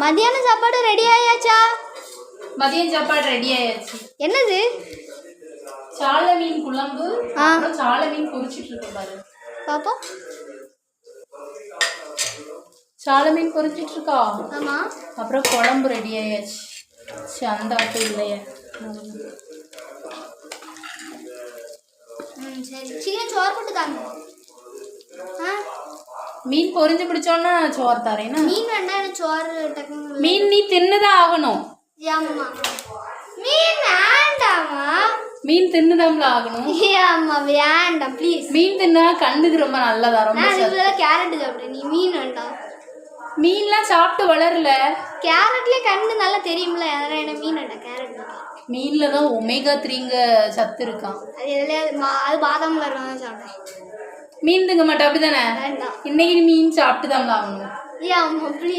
மதியான சாப்பாடு ரெடி ஆயாச்சா? மதியம் சாப்பாடு ரெடி ஆயாச்சு. என்னது? சால மீன் குழம்பு, அப்புறம் சால மீன் பொரிச்சிட்டு இருக்கு பாரு. பாப்போம். சால மீன் பொரிச்சிட்டு இருக்கா? ஆமா. அப்புறம் குழம்பு ரெடி ஆயாச்சு. அந்த ஆட்டம் இல்லையா? சரி, சீக்கிரம் சோறு போட்டு தாங்க. மீன் பொரிஞ்சு பிடிச்சோன்னா சோறு தரேன்னா. மீன் வேண்டாம், எனக்கு சோறு டக்குனு. மீன் நீ தின்னுதான் ஆகணும். ஆமா, மீன் வேண்டாமா? மீன் தின்னுதாம்ல ஆகணும். ஆமா, வேண்டாம் ப்ளீஸ். மீன் தின்னா கண்ணுக்கு ரொம்ப நல்லதா. ரொம்ப கேரட் சாப்பிடு, நீ மீன் வேண்டாம். மீன்லாம் சாப்பிட்டு வளரல. கேரட்லயே கண்ணு நல்லா தெரியும்ல, அதனால என்ன மீன் வேண்டாம், கேரட் வேண்டாம். மீன்ல தான் ஒமேகா 3ங்க சத்து இருக்கான். அது எதுல அது பாதாம்ல இருக்கான் சாப்பிடுறேன். மீன் திங்க மாட்டேன் அப்படிதானே? வேண்டாம். இன்னைக்கு மீன் சாப்பிட்டு தான் ஆகணும். ஆமா ப்ளீஸ்.